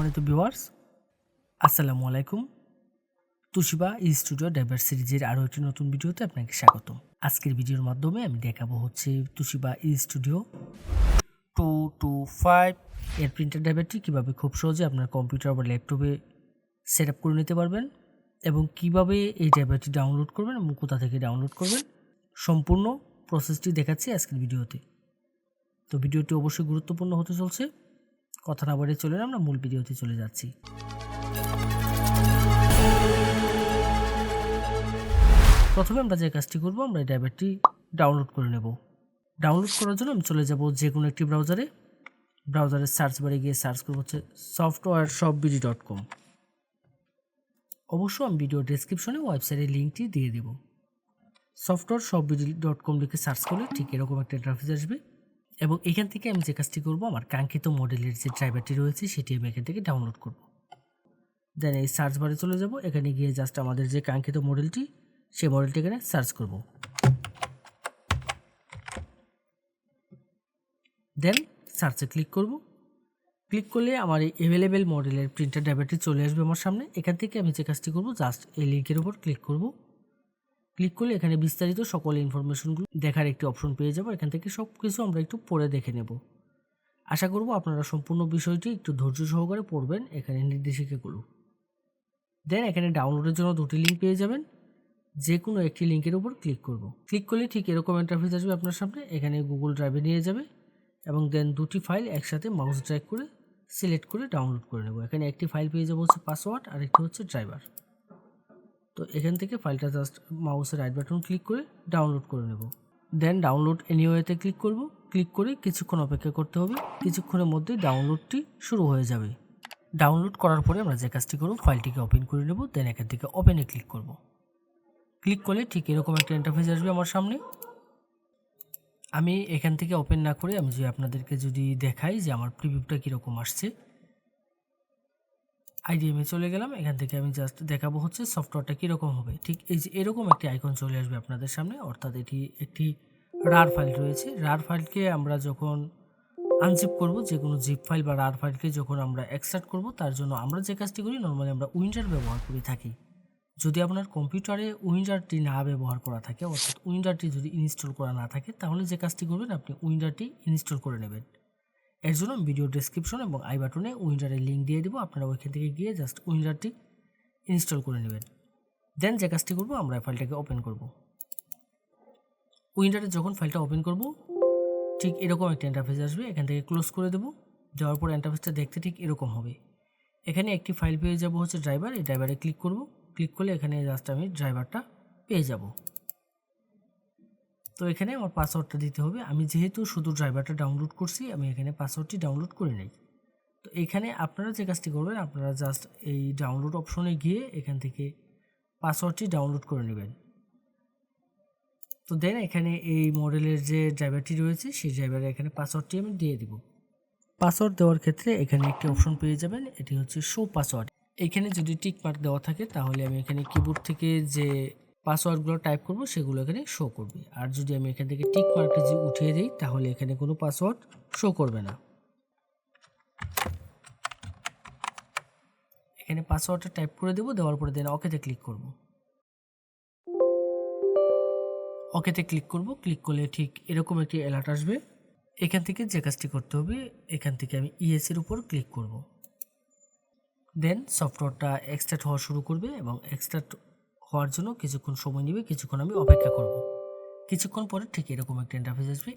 সম্মানিত ভিউয়ার্স, আসসালামু আলাইকুম। তুশিবা স্টুডিও ড্রাইভার সিরিজের আরও একটি নতুন ভিডিওতে আপনাকে স্বাগতম। আজকের ভিডিওর মাধ্যমে আমি দেখাবো হচ্ছে তুশিবা স্টুডিও 225 এর প্রিন্টার ড্রাইভারটি কীভাবে খুব সহজে আপনার কম্পিউটার বা ল্যাপটপে সেট আপ করে নিতে পারবেন এবং কিভাবে এই ড্রাইভারটি ডাউনলোড করবেন এবং কোথা থেকে ডাউনলোড করবেন, সম্পূর্ণ প্রসেসটি দেখাচ্ছি আজকের ভিডিওতে। তো ভিডিওটি অবশ্যই গুরুত্বপূর্ণ হতে চলছে। কথা না বাড়িয়ে চলে আমরা মূল ভিডিওতে চলে যাচ্ছি। প্রথমে আমরা যে কাজটি করব, আমরা এই ড্রাইভারটি ডাউনলোড করে নেব। ডাউনলোড করার জন্য আমি চলে যাব যে কোনো একটি ব্রাউজারের সার্চ বারে গিয়ে সার্চ করব হচ্ছে softwareshopbd.com। অবশ্য আমি ভিডিও ডেসক্রিপশনে ওয়েবসাইটের লিঙ্কটি দিয়ে দেব। softwareshopbd.com লিখে সার্চ করলে ঠিক এরকম একটা ইন্টারফেস আসবে এবং এখান থেকে আমি যে কাজটি করব, আমার কাঙ্ক্ষিত মডেলের যে ড্রাইভারটি রয়েছে সেটি আমি এখান থেকে ডাউনলোড করব। দেন এই সার্চ বারে চলে যাব, এখানে গিয়ে জাস্ট আমাদের যে কাঙ্ক্ষিত মডেলটি সেই মডেলটি এখানে সার্চ করব। দেন সার্চে ক্লিক করব। ক্লিক করলে আমার এই অ্যাভেলেবেল মডেলের প্রিন্টার ড্রাইভারটি চলে আসবে আমার সামনে। এখান থেকে আমি যে কাজটি করব, জাস্ট এই লিঙ্কের উপর ক্লিক করব। ক্লিক করলে এখানে বিস্তারিত সকল ইনফরমেশনগুলো দেখার একটি অপশন পেয়ে যাব। এখান থেকে সব কিছু আমরা একটু পড়ে দেখে নেব। আশা করব আপনারা সম্পূর্ণ বিষয়টি একটু ধৈর্য সহকারে পড়বেন এখানে নির্দেশিকাগুলো। দেন এখানে ডাউনলোডের জন্য দুটি লিঙ্ক পেয়ে যাবেন, যে কোনো একটি লিঙ্কের উপর ক্লিক করব। ক্লিক করলে ঠিক এরকম ইন্টারফেস আসবে আপনার সামনে। এখানে গুগল ড্রাইভে নিয়ে যাবে এবং দেন দুটি ফাইল একসাথে মাউস ড্র্যাগ করে সিলেক্ট করে ডাউনলোড করে নেব। এখানে একটি ফাইল পেয়ে যাবো হচ্ছে পাসওয়ার্ড আর একটি হচ্ছে ড্রাইভার। তো এখান থেকে ফাইলটা জাস্ট মাউসের রাইট বাটন ক্লিক করে ডাউনলোড করে নেব। দেন ডাউনলোড এনিওয়েতে ক্লিক করব। ক্লিক করে কিছুক্ষণ অপেক্ষা করতে হবে। কিছুক্ষণের মধ্যে ডাউনলোডটি শুরু হয়ে যাবে। ডাউনলোড করার পরে আমরা যে কাজটি করব, ফাইলটিকে ওপেন করে নেব। দেন এখান থেকে ওপেনে ক্লিক করব। ক্লিক করলে ঠিক এরকম একটা ইন্টারফেস আসবে আমার সামনে। আমি এখান থেকে ওপেন না করে আমি আপনাদেরকে যদি দেখাই যে আমার প্রিভিউটা কীরকম আসছে, আইডিএমে চলে গেলাম। এখান থেকে আমি জাস্ট দেখাবো হচ্ছে সফটওয়্যারটা কীরকম হবে। ঠিক এই যে এরকম একটি আইকন চলে আসবে আপনাদের সামনে, অর্থাৎ এটি একটি রার ফাইল রয়েছে। রার ফাইলকে আমরা যখন আনজিপ করব, যে কোনো জিপ ফাইল বা রার ফাইলকে যখন আমরা এক্সট্রাক্ট করব, তার জন্য আমরা যে কাজটি করি, নর্মালি আমরা উইন্ডার ব্যবহার করে থাকি। যদি আপনার কম্পিউটারে উইন্ডারটি না ব্যবহার করা থাকে, অর্থাৎ উইন্ডারটি যদি ইনস্টল করা না থাকে, তাহলে যে কাজটি করবেন, আপনি উইন্ডারটি ইনস্টল করে নেবেন। এর জন্য ভিডিও ডেসক্রিপশন এবং আই বাটনে উইন্ডারের লিঙ্ক দিয়ে দেবো, আপনারা ওইখান থেকে গিয়ে জাস্ট উইন্ডারটি ইনস্টল করে নেবেন। দেন যে কাজটি করব, আমরা ফাইলটাকে ওপেন করব। উইন্ডারে যখন ফাইলটা ওপেন করব, ঠিক এরকম একটা ইন্টারফেস আসবে। এখান থেকে ক্লোজ করে দেবো। দেওয়ার পর ইন্টারফেসটা দেখতে ঠিক এরকম হবে। এখানে একটি ফাইল পেয়ে যাব হচ্ছে ড্রাইভার। এই ড্রাইভারে ক্লিক করব। ক্লিক করলে এখানে জাস্ট আমি ড্রাইভারটা পেয়ে যাব। তো এখানে আমার পাসওয়ার্ডটা দিতে হবে। আমি যেহেতু শুধু ড্রাইভারটা ডাউনলোড করছি, আমি এখানে পাসওয়ার্ডটি ডাউনলোড করে নেই। তো এখানে আপনারা যে কাজটি করবেন, আপনারা জাস্ট এই ডাউনলোড অপশনে গিয়ে এখান থেকে পাসওয়ার্ডটি ডাউনলোড করে নেবেন। তো দেন এখানে এই মডেলের যে ড্রাইভারটি রয়েছে, সেই ড্রাইভারে এখানে পাসওয়ার্ডটি আমি দিয়ে দিব। পাসওয়ার্ড দেওয়ার ক্ষেত্রে এখানে একটি অপশন পেয়ে যাবেন, এটি হচ্ছে শো পাসওয়ার্ড। এখানে যদি টিক মার্ক দেওয়া থাকে, তাহলে আমি এখানে কিবোর্ড থেকে যে পাসওয়ার্ডগুলো টাইপ করব সেগুলো এখানে শো করবে। আর যদি আমি এখান থেকে টিক মার্কটি যে উঠিয়ে দিই, তাহলে এখানে কোনো পাসওয়ার্ড শো করবে না। এখানে পাসওয়ার্ডটা টাইপ করে দেবো। দেওয়ার পরে দেন ওকেতে ক্লিক করব। ওকেতে ক্লিক করব। ক্লিক করলে ঠিক এরকম একটি অ্যালার্ট আসবে। এখান থেকে যে কাজটি করতে হবে, এখান থেকে আমি ইএসের উপর ক্লিক করব। দেন সফটওয়্যারটা এক্সট্রাক্ট হওয়া শুরু করবে এবং এক্সট্রাক্ট হওয়ার জন্য কিছুক্ষণ সময় নেবে। কিছুক্ষণ আমি অপেক্ষা করব। কিছুক্ষণ পরে ঠিক এরকম একটা ইন্টারফেস আসবে।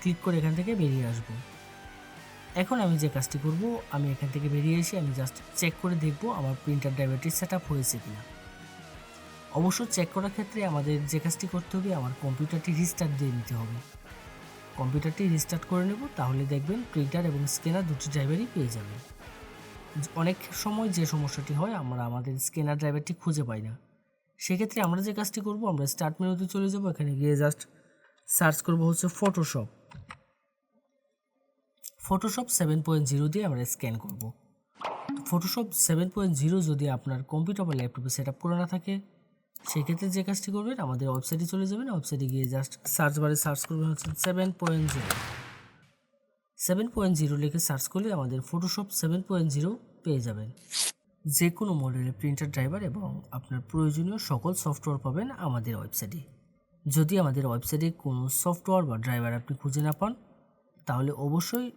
ক্লিক করে এখান থেকে বেরিয়ে আসব। এখন আমি যে কাজটি করব, আমি এখান থেকে বেরিয়ে এসে আমি জাস্ট চেক করে দেখব আমার প্রিন্টার ড্রাইভারটি সেট আপ হয়েছে কিনা। অবশ্য চেক করার ক্ষেত্রে আমাদের যে কাজটি করতে হবে, আমার কম্পিউটারটি রিস্টার্ট দিয়ে নিতে হবে। কম্পিউটারটি রিস্টার্ট করে নেব, তাহলে দেখবেন প্রিন্টার এবং স্ক্যানার দুটি ড্রাইভারই পেয়ে যাবেন। অনেক সময় যে সমস্যাটি হয়, আমরা আমাদের স্ক্যানার ড্রাইভারটি খুঁজে পাই না। সেক্ষেত্রে আমরা যে কাজটি করব, আমরা স্টার্ট মেনুতে চলে যাব, এখানে গিয়ে জাস্ট সার্চ করব হচ্ছে ফটোশপ 7.0 দিয়ে আমরা স্ক্যান করব। ফটোশপ 7.0 যদি আপনার কম্পিউটার বা ল্যাপটপে সেট আপ করা না থাকে, সেক্ষেত্রে যে কাজটি করবেন, আমাদের ওয়েবসাইটে চলে যাবেন। ওয়েবসাইটে গিয়ে জাস্ট সার্চ বারে সার্চ করবেন হচ্ছে 7.0 লিখে সার্চ করলে আমাদের ফটোশপ 7.0 পেয়ে যাবেন। যে কোনো মডেলের প্রিন্টার ড্রাইভার এবং আপনার প্রয়োজনীয় সকল সফটওয়্যার পাবেন আমাদের ওয়েবসাইটে। যদি আমাদের ওয়েবসাইটে কোনো সফটওয়্যার বা ড্রাইভার আপনি খুঁজে না পান, তাহলে অবশ্যই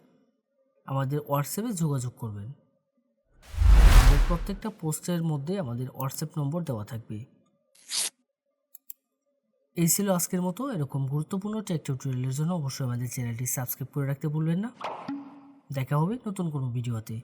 আমাদের হোয়াটসঅ্যাপে যোগাযোগ করবেন। আমাদের প্রত্যেকটা পোস্টের মধ্যে আমাদের হোয়াটসঅ্যাপ নম্বর দেওয়া থাকবে। এই ছিল আজকের মতো। এরকম গুরুত্বপূর্ণ টেক টিউটোরিয়ালের জন্য অবশ্যই আমাদের চ্যানেলটি সাবস্ক্রাইব করে রাখতে ভুলবেন না। দেখা হবে নতুন কোনো ভিডিওতে।